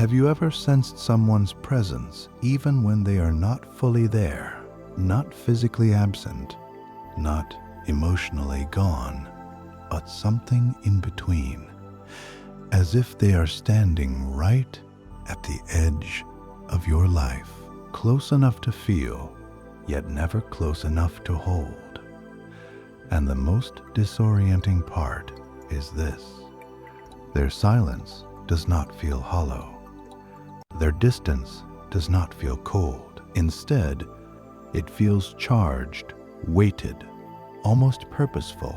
Have you ever sensed someone's presence even when they are not fully there, not physically absent, not emotionally gone, but something in between, as if they are standing right at the edge of your life, close enough to feel, yet never close enough to hold? And the most disorienting part is this: their silence does not feel hollow. Their distance does not feel cold. Instead, it feels charged, weighted, almost purposeful.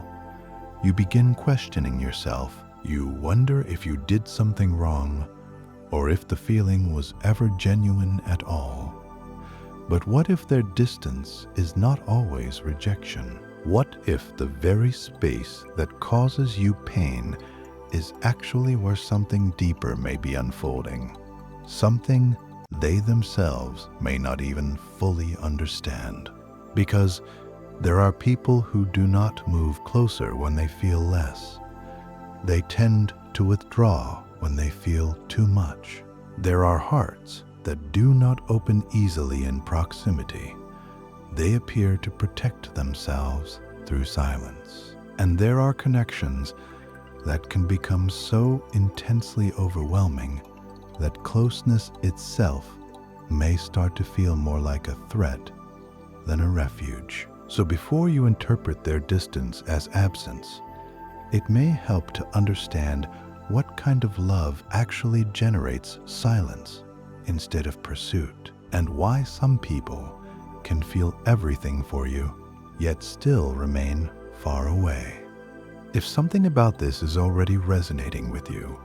You begin questioning yourself. You wonder if you did something wrong, or if the feeling was ever genuine at all. But what if their distance is not always rejection? What if the very space that causes you pain is actually where something deeper may be unfolding? Something they themselves may not even fully understand. Because there are people who do not move closer when they feel less. They tend to withdraw when they feel too much. There are hearts that do not open easily in proximity. They appear to protect themselves through silence. And there are connections that can become so intensely overwhelming that closeness itself may start to feel more like a threat than a refuge. So before you interpret their distance as absence, it may help to understand what kind of love actually generates silence instead of pursuit, and why some people can feel everything for you, yet still remain far away. If something about this is already resonating with you,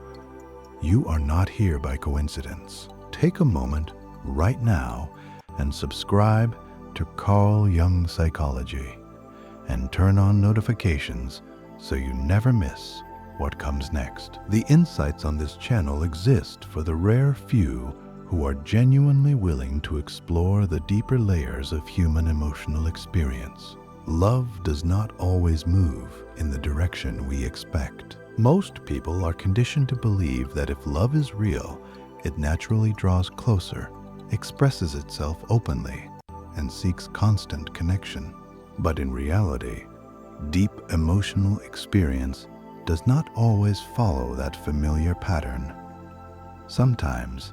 you are not here by coincidence. Take a moment right now and subscribe to Carl Jung Psychology and turn on notifications so you never miss what comes next. The insights on this channel exist for the rare few who are genuinely willing to explore the deeper layers of human emotional experience. Love does not always move in the direction we expect. Most people are conditioned to believe that if love is real, it naturally draws closer, expresses itself openly, and seeks constant connection. But in reality, deep emotional experience does not always follow that familiar pattern. Sometimes,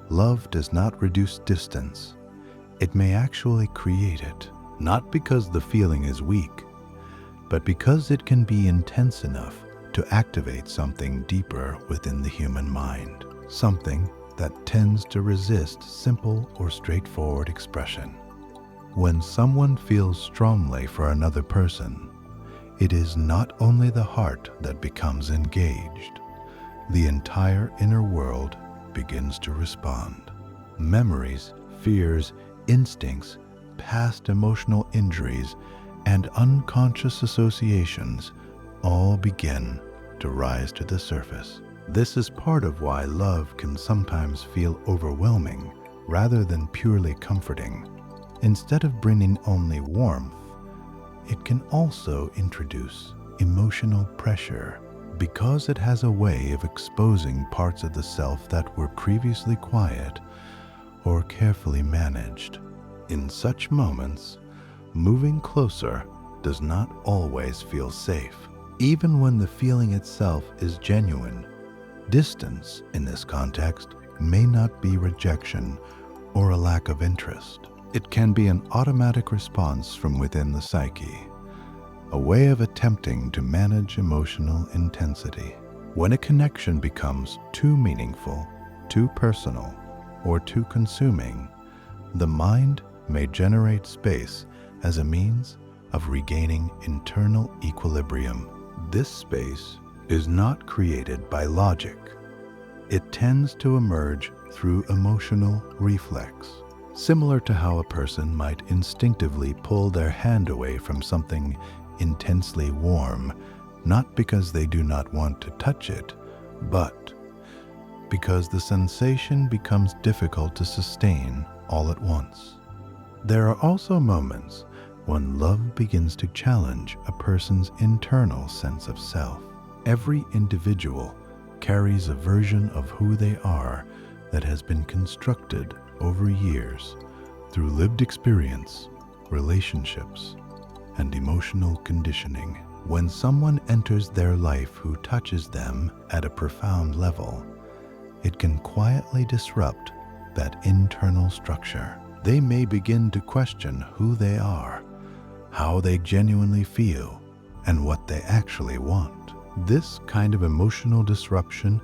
love does not reduce distance. It may actually create it, not because the feeling is weak, but because it can be intense enough to activate something deeper within the human mind, something that tends to resist simple or straightforward expression. When someone feels strongly for another person, it is not only the heart that becomes engaged. The entire inner world begins to respond. Memories, fears, instincts, past emotional injuries, and unconscious associations all begin to rise to the surface. This is part of why love can sometimes feel overwhelming rather than purely comforting. Instead of bringing only warmth, it can also introduce emotional pressure because it has a way of exposing parts of the self that were previously quiet or carefully managed. In such moments, moving closer does not always feel safe. Even when the feeling itself is genuine, distance in this context may not be rejection or a lack of interest. It can be an automatic response from within the psyche, a way of attempting to manage emotional intensity. When a connection becomes too meaningful, too personal, or too consuming, the mind may generate space as a means of regaining internal equilibrium. This space is not created by logic. It tends to emerge through emotional reflex, similar to how a person might instinctively pull their hand away from something intensely warm, not because they do not want to touch it, but because the sensation becomes difficult to sustain all at once. There are also moments when love begins to challenge a person's internal sense of self. Every individual carries a version of who they are that has been constructed over years through lived experience, relationships, and emotional conditioning. When someone enters their life who touches them at a profound level, it can quietly disrupt that internal structure. They may begin to question who they are, how they genuinely feel, and what they actually want. This kind of emotional disruption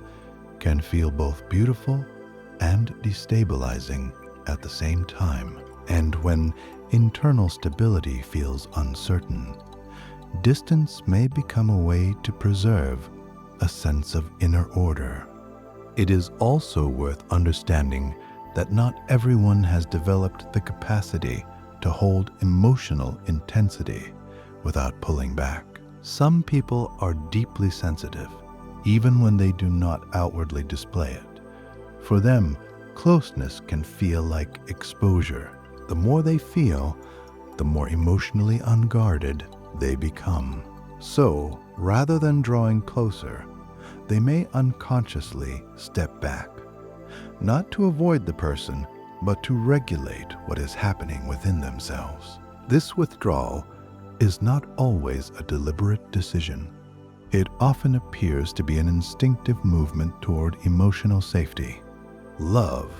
can feel both beautiful and destabilizing at the same time. And when internal stability feels uncertain, distance may become a way to preserve a sense of inner order. It is also worth understanding that not everyone has developed the capacity to hold emotional intensity without pulling back. Some people are deeply sensitive, even when they do not outwardly display it. For them, closeness can feel like exposure. The more they feel, the more emotionally unguarded they become. So, rather than drawing closer, they may unconsciously step back, not to avoid the person, but to regulate what is happening within themselves. This withdrawal is not always a deliberate decision. It often appears to be an instinctive movement toward emotional safety. Love,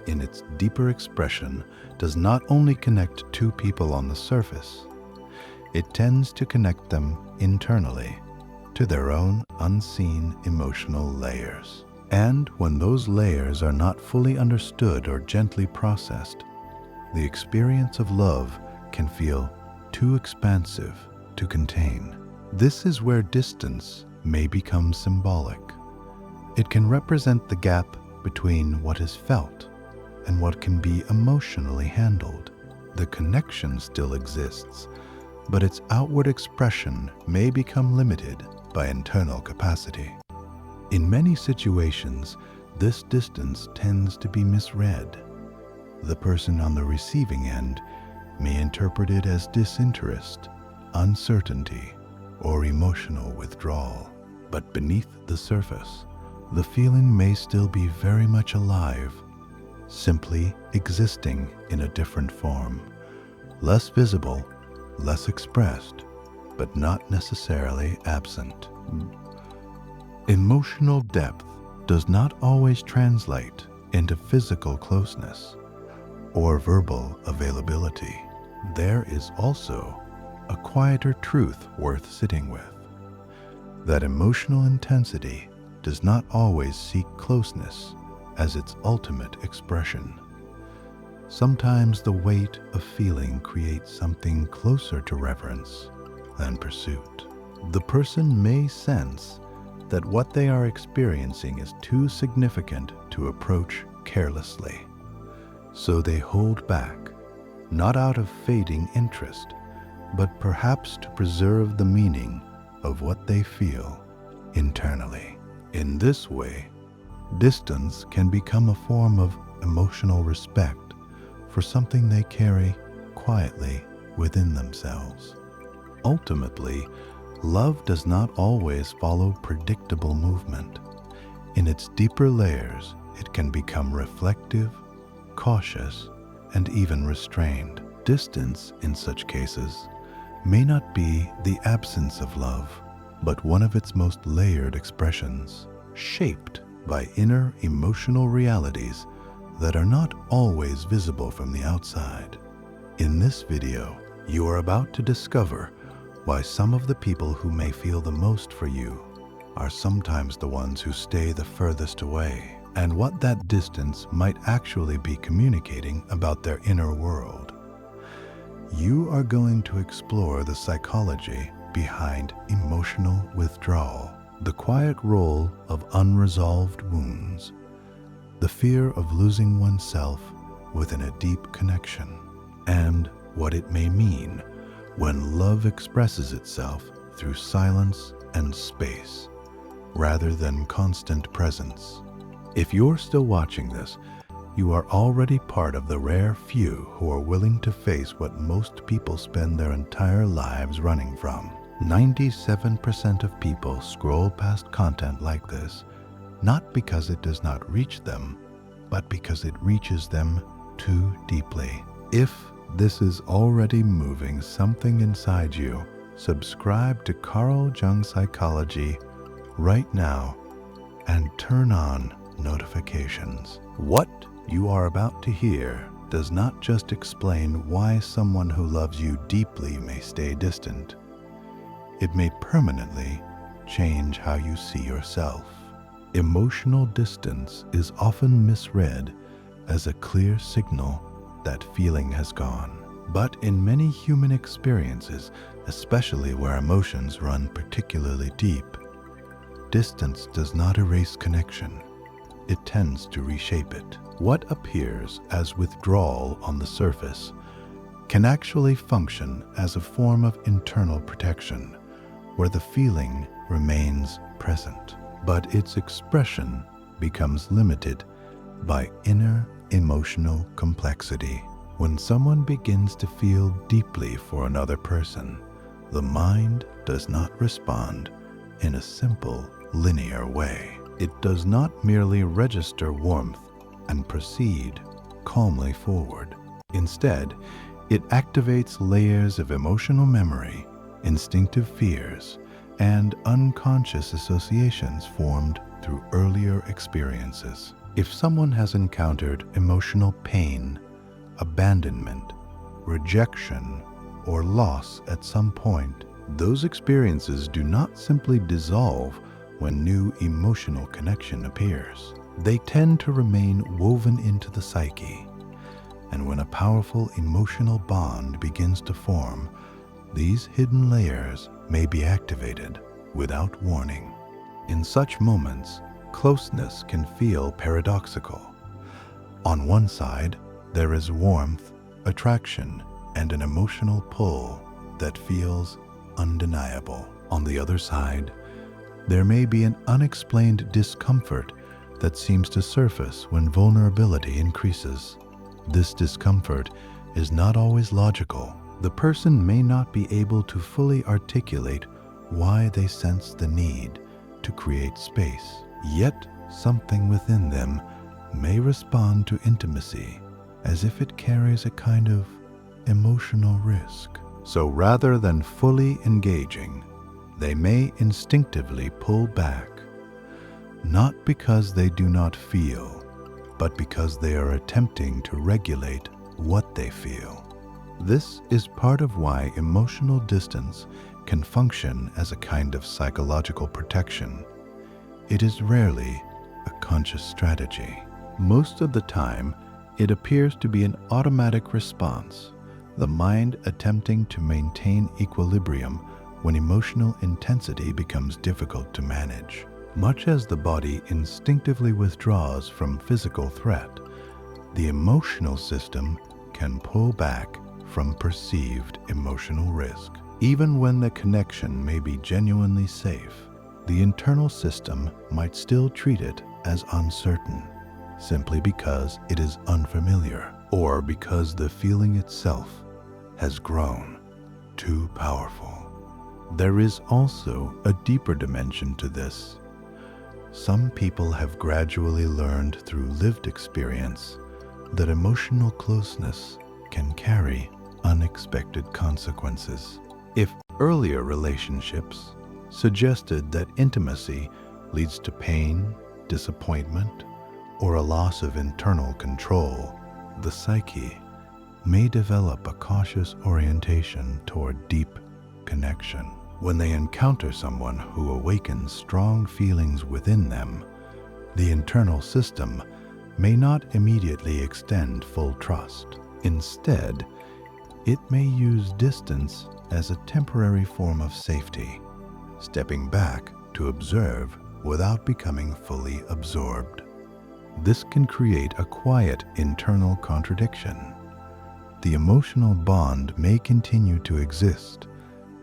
in its deeper expression, does not only connect two people on the surface, it tends to connect them internally to their own unseen emotional layers. And when those layers are not fully understood or gently processed, the experience of love can feel too expansive to contain. This is where distance may become symbolic. It can represent the gap between what is felt and what can be emotionally handled. The connection still exists, but its outward expression may become limited by internal capacity. In many situations, this distance tends to be misread. The person on the receiving end may interpret it as disinterest, uncertainty, or emotional withdrawal. But beneath the surface, the feeling may still be very much alive, simply existing in a different form, less visible, less expressed, but not necessarily absent. Emotional depth does not always translate into physical closeness or verbal availability. There is also a quieter truth worth sitting with, that emotional intensity does not always seek closeness as its ultimate expression. Sometimes the weight of feeling creates something closer to reverence than pursuit. The person may sense that what they are experiencing is too significant to approach carelessly, so they hold back, not out of fading interest, but perhaps to preserve the meaning of what they feel internally. In this way, distance can become a form of emotional respect for something they carry quietly within themselves. Ultimately, love does not always follow predictable movement. In its deeper layers, it can become reflective, cautious, and even restrained. Distance, in such cases, may not be the absence of love, but one of its most layered expressions, shaped by inner emotional realities that are not always visible from the outside. In this video, you are about to discover why some of the people who may feel the most for you are sometimes the ones who stay the furthest away, and what that distance might actually be communicating about their inner world. You are going to explore the psychology behind emotional withdrawal, the quiet role of unresolved wounds, the fear of losing oneself within a deep connection, and what it may mean when love expresses itself through silence and space, rather than constant presence. If you're still watching this, you are already part of the rare few who are willing to face what most people spend their entire lives running from. 97% of people scroll past content like this, not because it does not reach them, but because it reaches them too deeply. If this is already moving something inside you, subscribe to Carl Jung Psychology right now and turn on notifications. What you are about to hear does not just explain why someone who loves you deeply may stay distant. It may permanently change how you see yourself. Emotional distance is often misread as a clear signal that feeling has gone. But in many human experiences, especially where emotions run particularly deep, distance does not erase connection. It tends to reshape it. What appears as withdrawal on the surface can actually function as a form of internal protection, where the feeling remains present, but its expression becomes limited by inner emotional complexity. When someone begins to feel deeply for another person, the mind does not respond in a simple, linear way. It does not merely register warmth and proceed calmly forward. Instead, it activates layers of emotional memory, instinctive fears, and unconscious associations formed through earlier experiences. If someone has encountered emotional pain, abandonment, rejection, or loss at some point, those experiences do not simply dissolve when new emotional connection appears. They tend to remain woven into the psyche, and when a powerful emotional bond begins to form, these hidden layers may be activated without warning. In such moments, closeness can feel paradoxical. On one side, there is warmth, attraction, and an emotional pull that feels undeniable. On the other side, there may be an unexplained discomfort that seems to surface when vulnerability increases. This discomfort is not always logical. The person may not be able to fully articulate why they sense the need to create space, yet something within them may respond to intimacy as if it carries a kind of emotional risk. So rather than fully engaging, they may instinctively pull back, not because they do not feel, but because they are attempting to regulate what they feel. This is part of why emotional distance can function as a kind of psychological protection. It is rarely a conscious strategy. Most of the time, it appears to be an automatic response, the mind attempting to maintain equilibrium when emotional intensity becomes difficult to manage. Much as the body instinctively withdraws from physical threat, the emotional system can pull back from perceived emotional risk. Even when the connection may be genuinely safe, the internal system might still treat it as uncertain, simply because it is unfamiliar, or because the feeling itself has grown too powerful. There is also a deeper dimension to this. Some people have gradually learned through lived experience that emotional closeness can carry unexpected consequences. If earlier relationships suggested that intimacy leads to pain, disappointment, or a loss of internal control, the psyche may develop a cautious orientation toward deep connection. When they encounter someone who awakens strong feelings within them, the internal system may not immediately extend full trust. Instead, it may use distance as a temporary form of safety, stepping back to observe without becoming fully absorbed. This can create a quiet internal contradiction. The emotional bond may continue to exist,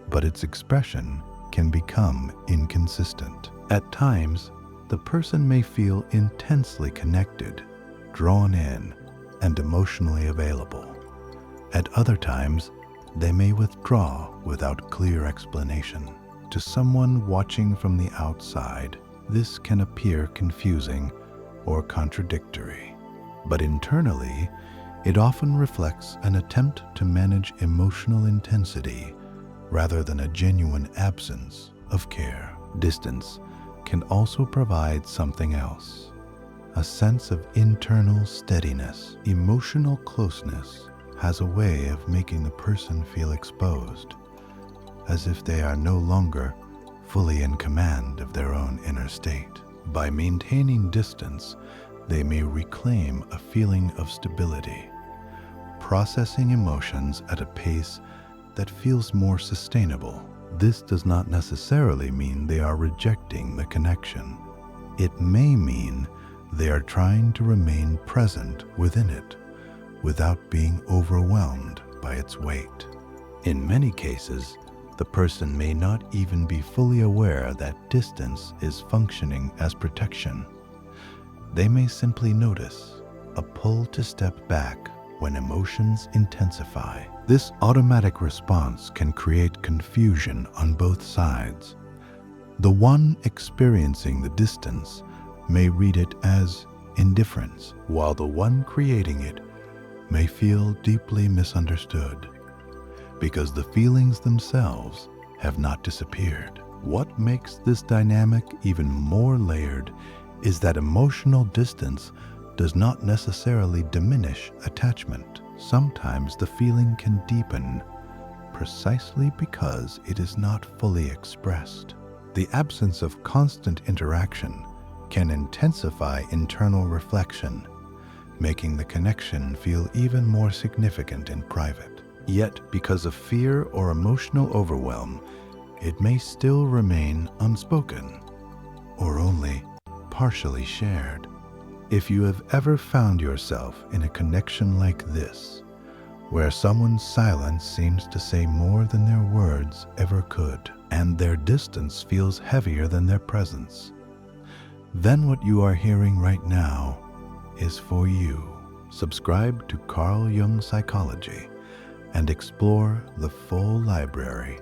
but its expression can become inconsistent. At times, the person may feel intensely connected, drawn in, and emotionally available. At other times, they may withdraw without clear explanation. To someone watching from the outside, this can appear confusing or contradictory. but internally, it often reflects an attempt to manage emotional intensity rather than a genuine absence of care. Distance can also provide something else, a sense of internal steadiness. Emotional closeness has a way of making the person feel exposed, as if they are no longer fully in command of their own inner state. By maintaining distance, they may reclaim a feeling of stability, processing emotions at a pace that feels more sustainable. This does not necessarily mean they are rejecting the connection. It may mean they are trying to remain present within it without being overwhelmed by its weight. In many cases, the person may not even be fully aware that distance is functioning as protection. They may simply notice a pull to step back when emotions intensify. This automatic response can create confusion on both sides. The one experiencing the distance may read it as indifference, while the one creating it may feel deeply misunderstood because the feelings themselves have not disappeared. What makes this dynamic even more layered is that emotional distance does not necessarily diminish attachment. Sometimes the feeling can deepen precisely because it is not fully expressed. The absence of constant interaction can intensify internal reflection, making the connection feel even more significant in private. Yet, because of fear or emotional overwhelm, it may still remain unspoken or only partially shared. If you have ever found yourself in a connection like this, where someone's silence seems to say more than their words ever could, and their distance feels heavier than their presence, then what you are hearing right now is for you. Subscribe to Carl Jung Psychology and explore the full library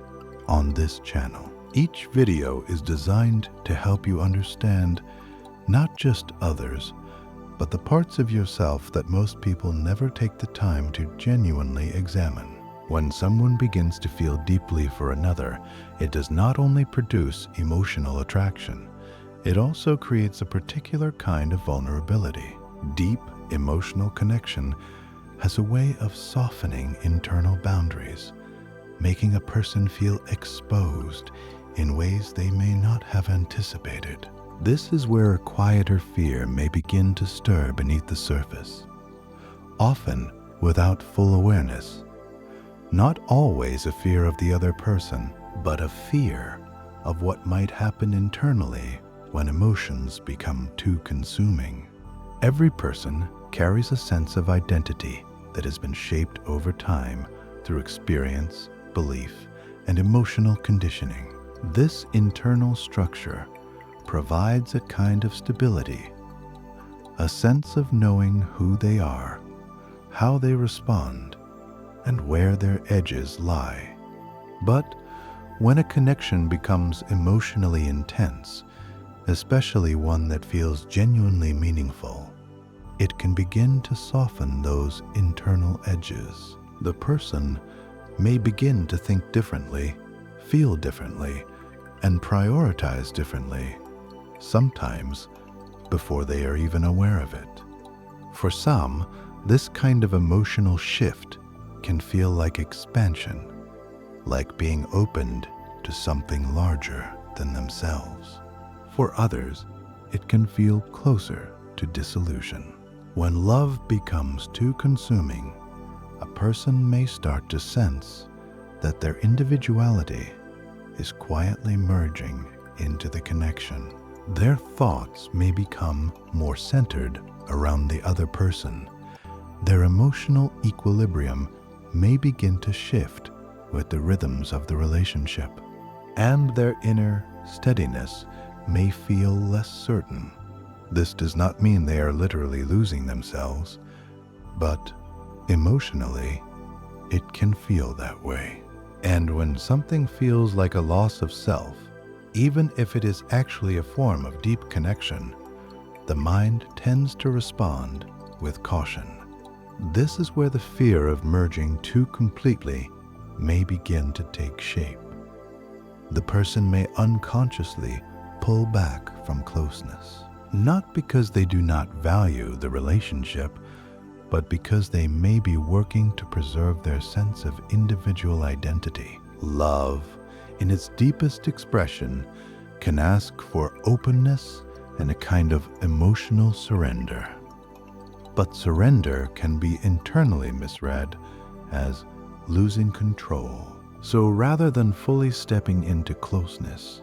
on this channel. Each video is designed to help you understand not just others, but the parts of yourself that most people never take the time to genuinely examine. When someone begins to feel deeply for another, it does not only produce emotional attraction, it also creates a particular kind of vulnerability. Deep emotional connection has a way of softening internal boundaries, making a person feel exposed in ways they may not have anticipated. This is where a quieter fear may begin to stir beneath the surface, often without full awareness. Not always a fear of the other person, but a fear of what might happen internally when emotions become too consuming. Every person carries a sense of identity that has been shaped over time through experience, belief, and emotional conditioning. This internal structure provides a kind of stability, a sense of knowing who they are, how they respond, and where their edges lie. But when a connection becomes emotionally intense, especially one that feels genuinely meaningful, it can begin to soften those internal edges. The person may begin to think differently, feel differently, and prioritize differently, sometimes before they are even aware of it. For some, this kind of emotional shift can feel like expansion, like being opened to something larger than themselves. For others, it can feel closer to dissolution. When love becomes too consuming, a person may start to sense that their individuality is quietly merging into the connection. Their thoughts may become more centered around the other person. Their emotional equilibrium may begin to shift with the rhythms of the relationship, and their inner steadiness may feel less certain. This does not mean they are literally losing themselves, but emotionally, it can feel that way. And when something feels like a loss of self, even if it is actually a form of deep connection, the mind tends to respond with caution. This is where the fear of merging too completely may begin to take shape. The person may unconsciously pull back from closeness, not because they do not value the relationship, but because they may be working to preserve their sense of individual identity. Love, in its deepest expression, can ask for openness and a kind of emotional surrender. But surrender can be internally misread as losing control. So rather than fully stepping into closeness,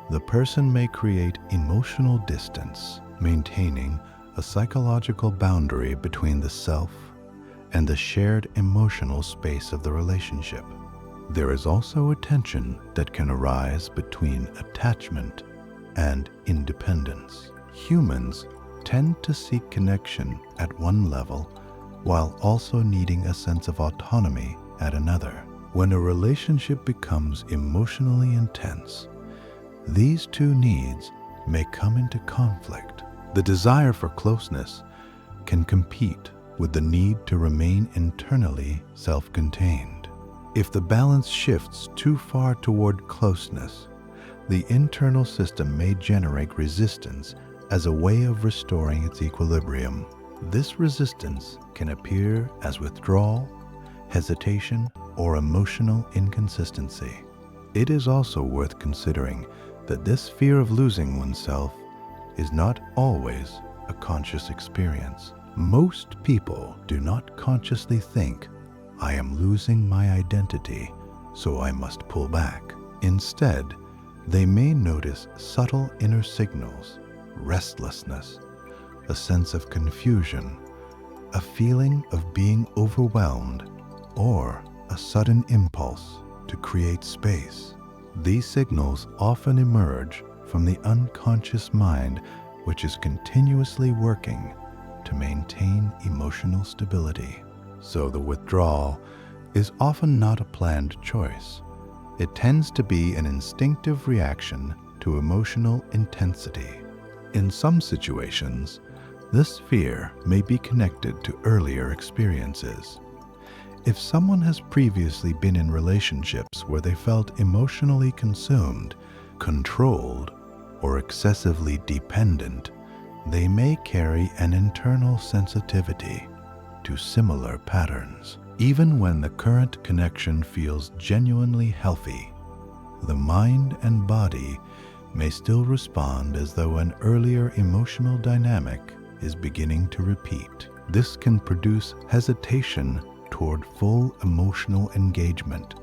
the person may create emotional distance, maintaining a psychological boundary between the self and the shared emotional space of the relationship. There is also a tension that can arise between attachment and independence. Humans tend to seek connection at one level while also needing a sense of autonomy at another. When a relationship becomes emotionally intense, these two needs may come into conflict. The desire for closeness can compete with the need to remain internally self-contained. If the balance shifts too far toward closeness, the internal system may generate resistance as a way of restoring its equilibrium. This resistance can appear as withdrawal, hesitation, or emotional inconsistency. It is also worth considering that this fear of losing oneself is not always a conscious experience. Most people do not consciously think, "I am losing my identity, so I must pull back." Instead, they may notice subtle inner signals, restlessness, a sense of confusion, a feeling of being overwhelmed, or a sudden impulse to create space. These signals often emerge from the unconscious mind, which is continuously working to maintain emotional stability. So the withdrawal is often not a planned choice. It tends to be an instinctive reaction to emotional intensity. In some situations, this fear may be connected to earlier experiences. If someone has previously been in relationships where they felt emotionally consumed, controlled, or excessively dependent, they may carry an internal sensitivity to similar patterns. Even when the current connection feels genuinely healthy, the mind and body may still respond as though an earlier emotional dynamic is beginning to repeat. This can produce hesitation toward full emotional engagement,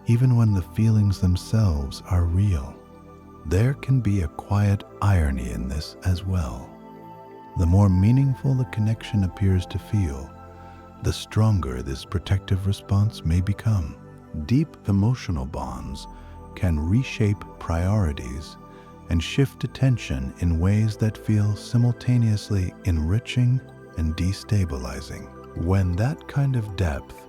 even when the feelings themselves are real. There can be a quiet irony in this as well. The more meaningful the connection appears to feel, the stronger this protective response may become. Deep emotional bonds can reshape priorities and shift attention in ways that feel simultaneously enriching and destabilizing. When that kind of depth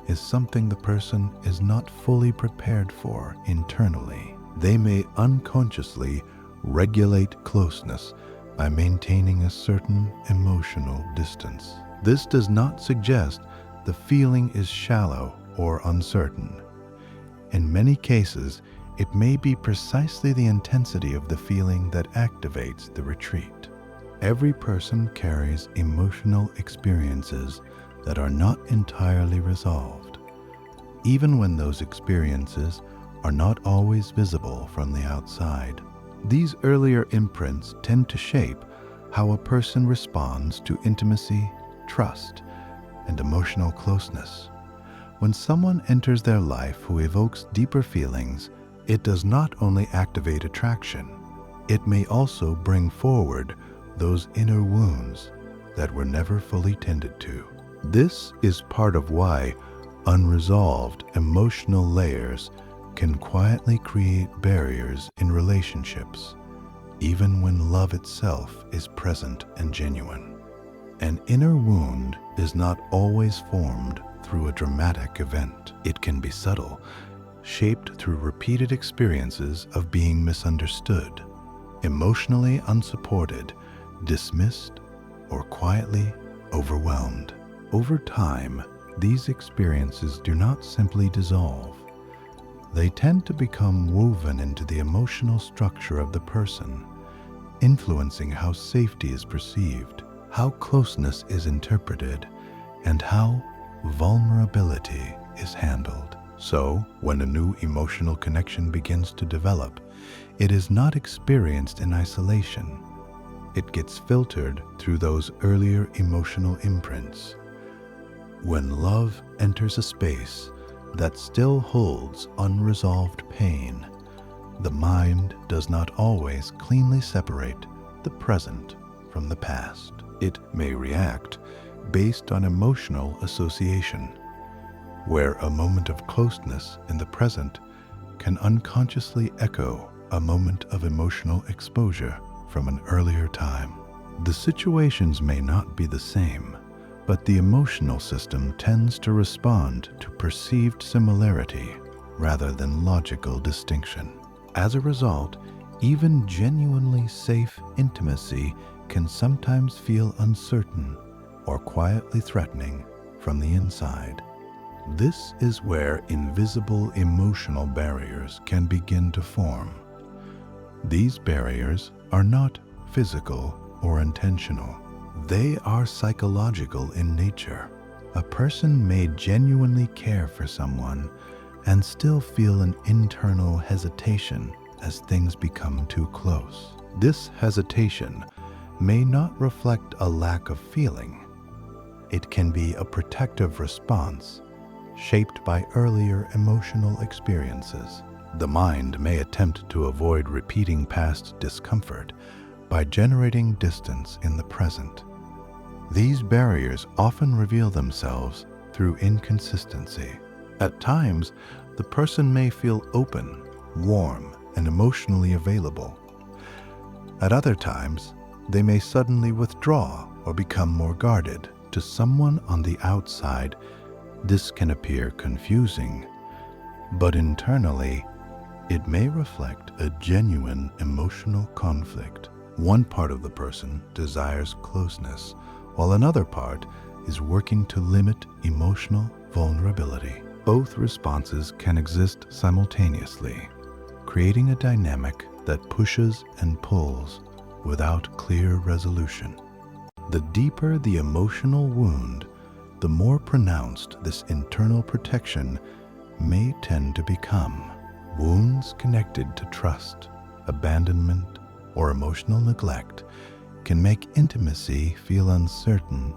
is something the person is not fully prepared for internally, they may unconsciously regulate closeness by maintaining a certain emotional distance. This does not suggest the feeling is shallow or uncertain. In many cases, it may be precisely the intensity of the feeling that activates the retreat. Every person carries emotional experiences that are not entirely resolved, even when those experiences are not always visible from the outside. These earlier imprints tend to shape how a person responds to intimacy, trust, and emotional closeness. When someone enters their life who evokes deeper feelings, it does not only activate attraction, it may also bring forward those inner wounds that were never fully tended to. This is part of why unresolved emotional layers can quietly create barriers in relationships, even when love itself is present and genuine. An inner wound is not always formed through a dramatic event. It can be subtle, shaped through repeated experiences of being misunderstood, emotionally unsupported, dismissed, or quietly overwhelmed. Over time, these experiences do not simply dissolve. They tend to become woven into the emotional structure of the person, influencing how safety is perceived, how closeness is interpreted, and how vulnerability is handled. So, when a new emotional connection begins to develop, it is not experienced in isolation. It gets filtered through those earlier emotional imprints. When love enters a space that still holds unresolved pain, the mind does not always cleanly separate the present from the past. It may react based on emotional association, where a moment of closeness in the present can unconsciously echo a moment of emotional exposure from an earlier time. The situations may not be the same, but the emotional system tends to respond to perceived similarity rather than logical distinction. As a result, even genuinely safe intimacy can sometimes feel uncertain or quietly threatening from the inside. This is where invisible emotional barriers can begin to form. These barriers are not physical or intentional. They are psychological in nature. A person may genuinely care for someone and still feel an internal hesitation as things become too close. This hesitation may not reflect a lack of feeling. It can be a protective response shaped by earlier emotional experiences. The mind may attempt to avoid repeating past discomfort by generating distance in the present. These barriers often reveal themselves through inconsistency. At times, the person may feel open, warm, and emotionally available. At other times, they may suddenly withdraw or become more guarded. To someone on the outside, this can appear confusing, but internally, it may reflect a genuine emotional conflict. One part of the person desires closeness, while another part is working to limit emotional vulnerability. Both responses can exist simultaneously, creating a dynamic that pushes and pulls without clear resolution. The deeper the emotional wound, the more pronounced this internal protection may tend to become. Wounds connected to trust, abandonment, or emotional neglect can make intimacy feel uncertain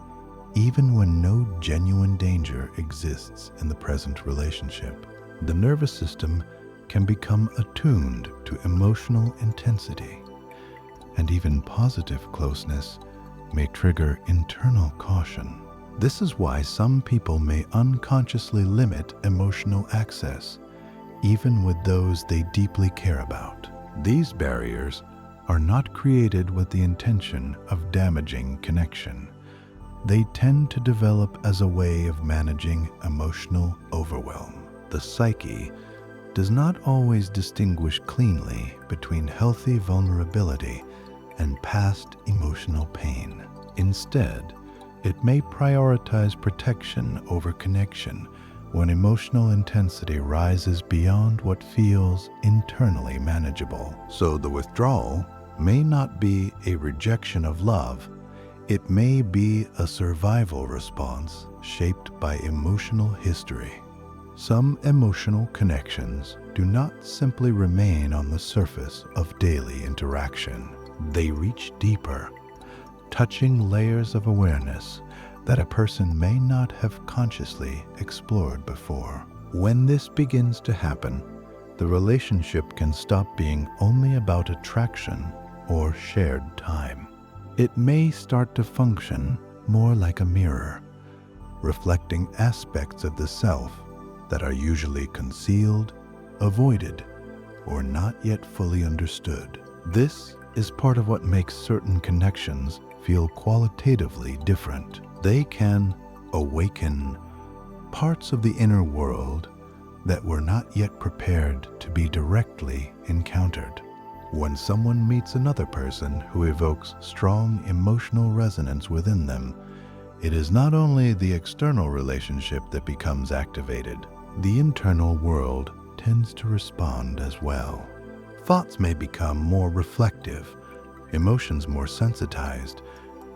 even when no genuine danger exists in the present relationship. The nervous system can become attuned to emotional intensity, and even positive closeness may trigger internal caution. This is why some people may unconsciously limit emotional access, even with those they deeply care about. These barriers are not created with the intention of damaging connection. They tend to develop as a way of managing emotional overwhelm. The psyche does not always distinguish cleanly between healthy vulnerability and past emotional pain. Instead, it may prioritize protection over connection when emotional intensity rises beyond what feels internally manageable. So the withdrawal may not be a rejection of love. It may be a survival response shaped by emotional history. Some emotional connections do not simply remain on the surface of daily interaction. They reach deeper, touching layers of awareness that a person may not have consciously explored before. When this begins to happen, the relationship can stop being only about attraction or shared time. It may start to function more like a mirror, reflecting aspects of the self that are usually concealed, avoided, or not yet fully understood. This is part of what makes certain connections feel qualitatively different. They can awaken parts of the inner world that were not yet prepared to be directly encountered. When someone meets another person who evokes strong emotional resonance within them, It is not only the external relationship that becomes activated, the internal world tends to respond as well. Thoughts may become more reflective, emotions more sensitized,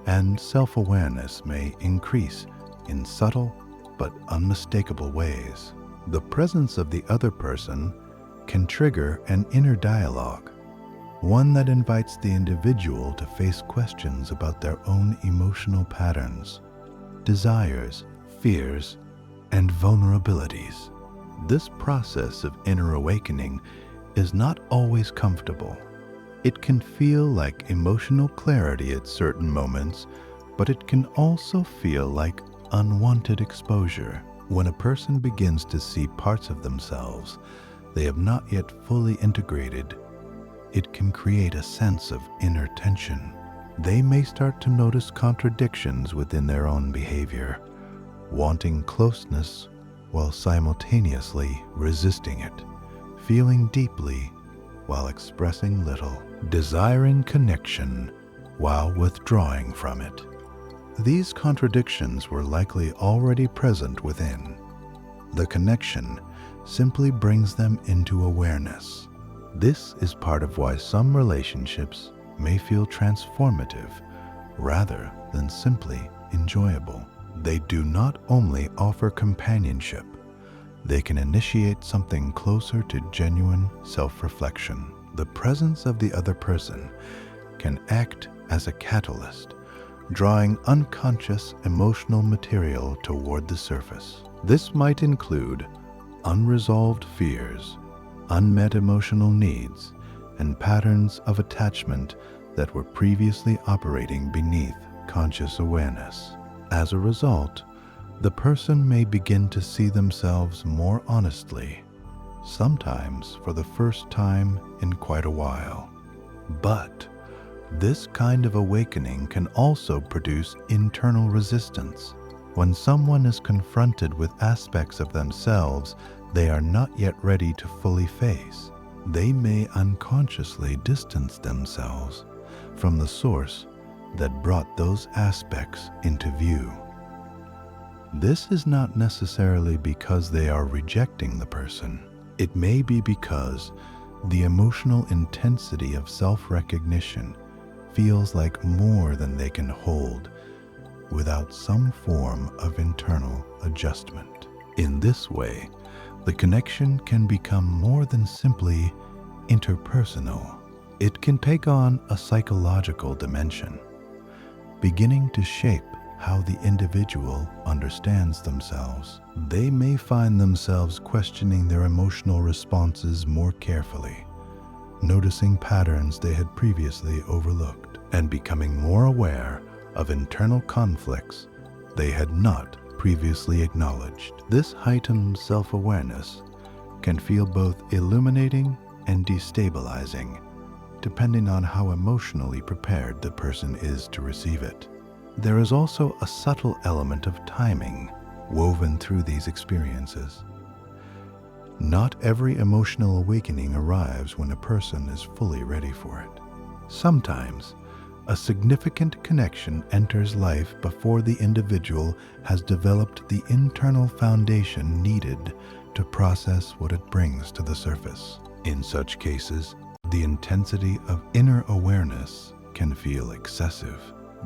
and self-awareness may increase in subtle but unmistakable ways. The presence of the other person can trigger an inner dialogue, one that invites the individual to face questions about their own emotional patterns, desires, fears, and vulnerabilities. This process of inner awakening is not always comfortable. It can feel like emotional clarity at certain moments, but it can also feel like unwanted exposure. When a person begins to see parts of themselves they have not yet fully integrated, it can create a sense of inner tension. They may start to notice contradictions within their own behavior, wanting closeness while simultaneously resisting it, feeling deeply while expressing little, desiring connection while withdrawing from it. These contradictions were likely already present within. The connection simply brings them into awareness. This is part of why some relationships may feel transformative rather than simply enjoyable. They do not only offer companionship, they can initiate something closer to genuine self-reflection. The presence of the other person can act as a catalyst, drawing unconscious emotional material toward the surface. This might include unresolved fears, unmet emotional needs, and patterns of attachment that were previously operating beneath conscious awareness. As a result, the person may begin to see themselves more honestly, sometimes for the first time in quite a while. But this kind of awakening can also produce internal resistance. When someone is confronted with aspects of themselves they are not yet ready to fully face, they may unconsciously distance themselves from the source that brought those aspects into view. This is not necessarily because they are rejecting the person. It may be because the emotional intensity of self-recognition feels like more than they can hold without some form of internal adjustment. In this way, the connection can become more than simply interpersonal. It can take on a psychological dimension, beginning to shape how the individual understands themselves. They may find themselves questioning their emotional responses more carefully, noticing patterns they had previously overlooked, and becoming more aware of internal conflicts they had not previously acknowledged. This heightened self-awareness can feel both illuminating and destabilizing, depending on how emotionally prepared the person is to receive it. There is also a subtle element of timing woven through these experiences. Not every emotional awakening arrives when a person is fully ready for it. Sometimes, a significant connection enters life before the individual has developed the internal foundation needed to process what it brings to the surface. In such cases, the intensity of inner awareness can feel excessive.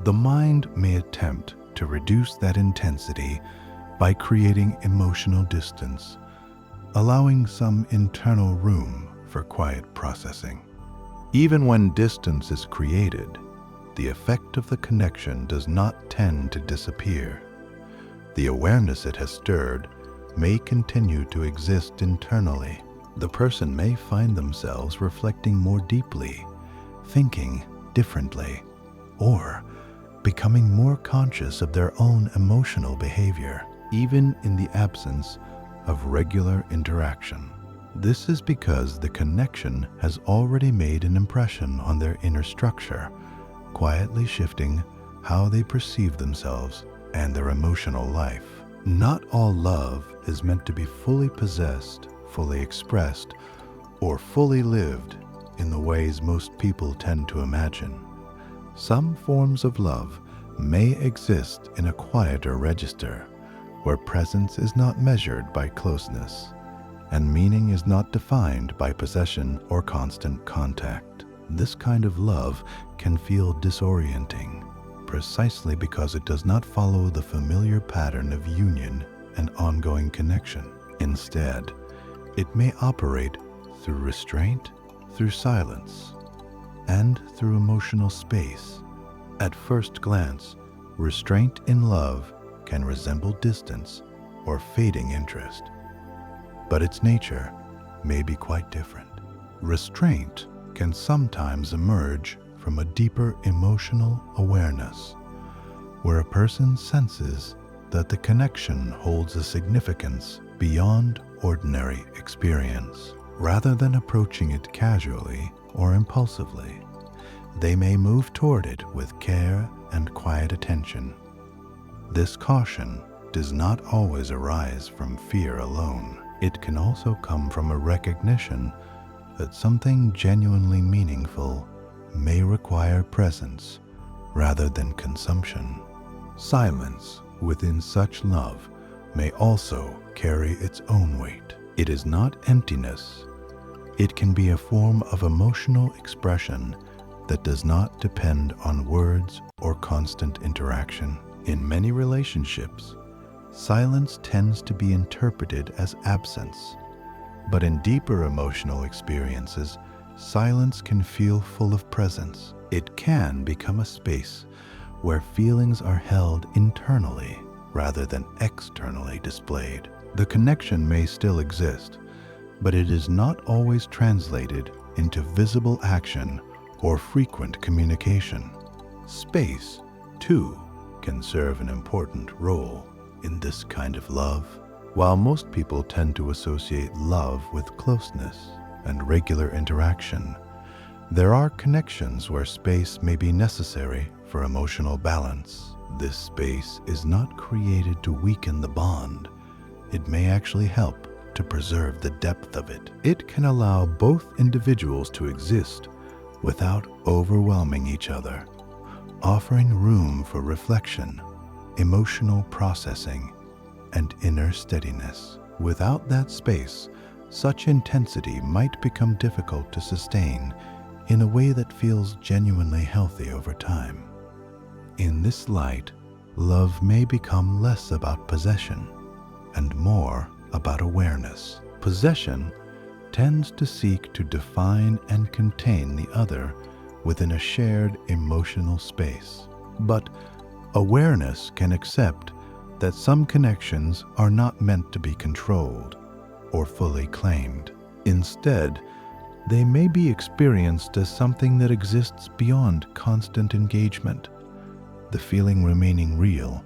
The mind may attempt to reduce that intensity by creating emotional distance, allowing some internal room for quiet processing. Even when distance is created, the effect of the connection does not tend to disappear. The awareness it has stirred may continue to exist internally. The person may find themselves reflecting more deeply, thinking differently, or becoming more conscious of their own emotional behavior, even in the absence of regular interaction. This is because the connection has already made an impression on their inner structure, quietly shifting how they perceive themselves and their emotional life. Not all love is meant to be fully possessed, fully expressed, or fully lived in the ways most people tend to imagine. Some forms of love may exist in a quieter register, where presence is not measured by closeness, and meaning is not defined by possession or constant contact. This kind of love can feel disorienting, precisely because it does not follow the familiar pattern of union and ongoing connection. Instead, it may operate through restraint, through silence, and through emotional space. At first glance, restraint in love can resemble distance or fading interest, but its nature may be quite different. Restraint can sometimes emerge from a deeper emotional awareness, where a person senses that the connection holds a significance beyond ordinary experience. Rather than approaching it casually or impulsively, they may move toward it with care and quiet attention. This caution does not always arise from fear alone. It can also come from a recognition that something genuinely meaningful may require presence rather than consumption. Silence within such love may also carry its own weight. It is not emptiness. It can be a form of emotional expression that does not depend on words or constant interaction. In many relationships, silence tends to be interpreted as absence, but in deeper emotional experiences, silence can feel full of presence. It can become a space where feelings are held internally rather than externally displayed. The connection may still exist, but it is not always translated into visible action or frequent communication. Space, too, can serve an important role in this kind of love. While most people tend to associate love with closeness and regular interaction, there are connections where space may be necessary for emotional balance. This space is not created to weaken the bond. It may actually help to preserve the depth of it. It can allow both individuals to exist without overwhelming each other, offering room for reflection, emotional processing, and inner steadiness. Without that space, such intensity might become difficult to sustain in a way that feels genuinely healthy over time. In this light, love may become less about possession and more about awareness. Possession tends to seek to define and contain the other within a shared emotional space. But awareness can accept that some connections are not meant to be controlled or fully claimed. Instead, they may be experienced as something that exists beyond constant engagement, the feeling remaining real,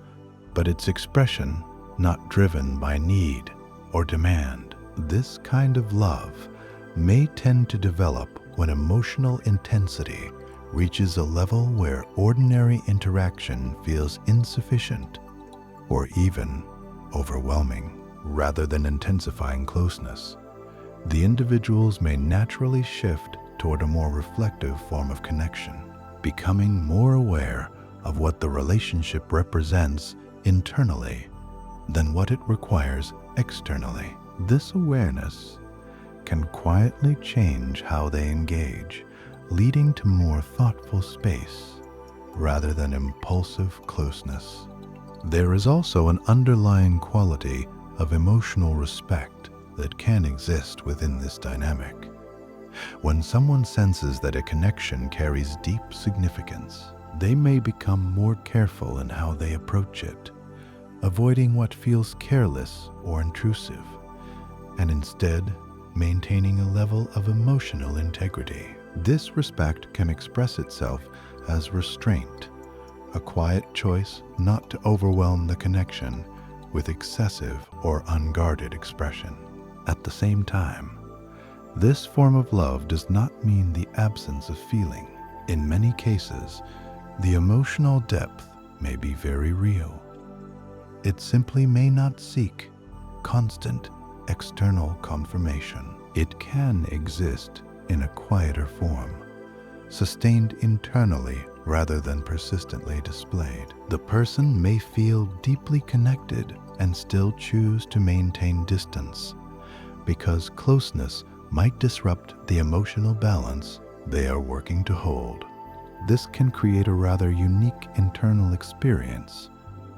but its expression not driven by need or demand. This kind of love may tend to develop when emotional intensity reaches a level where ordinary interaction feels insufficient or even overwhelming. Rather than intensifying closeness, the individuals may naturally shift toward a more reflective form of connection, becoming more aware of what the relationship represents internally than what it requires externally. This awareness can quietly change how they engage, leading to more thoughtful space rather than impulsive closeness. There is also an underlying quality of emotional respect that can exist within this dynamic. When someone senses that a connection carries deep significance, they may become more careful in how they approach it, avoiding what feels careless or intrusive, and instead maintaining a level of emotional integrity. This respect can express itself as restraint, a quiet choice not to overwhelm the connection with excessive or unguarded expression. At the same time, this form of love does not mean the absence of feeling. In many cases, the emotional depth may be very real. It simply may not seek constant external confirmation. It can exist in a quieter form, sustained internally rather than persistently displayed. The person may feel deeply connected and still choose to maintain distance because closeness might disrupt the emotional balance they are working to hold. This can create a rather unique internal experience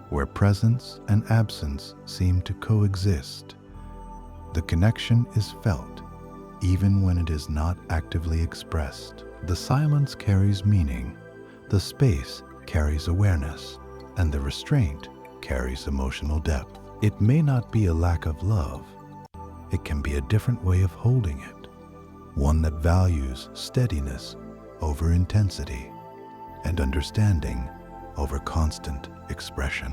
where presence and absence seem to coexist. The connection is felt even when it is not actively expressed. The silence carries meaning, the space carries awareness, and the restraint carries emotional depth. It may not be a lack of love. It can be a different way of holding it, one that values steadiness over intensity and understanding over constant expression.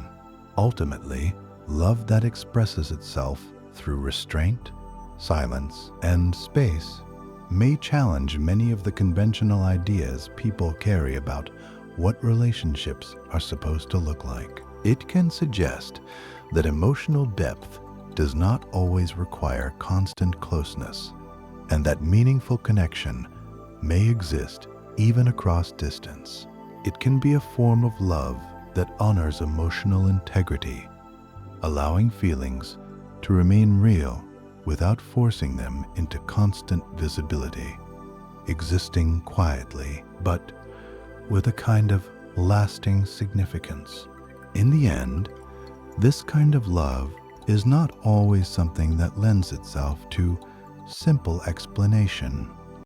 Ultimately, love that expresses itself through restraint, silence, and space may challenge many of the conventional ideas people carry about what relationships are supposed to look like. It can suggest that emotional depth does not always require constant closeness, and that meaningful connection may exist even across distance. It can be a form of love that honors emotional integrity, allowing feelings to remain real without forcing them into constant visibility, existing quietly, but with a kind of lasting significance. In the end, this kind of love is not always something that lends itself to simple explanation.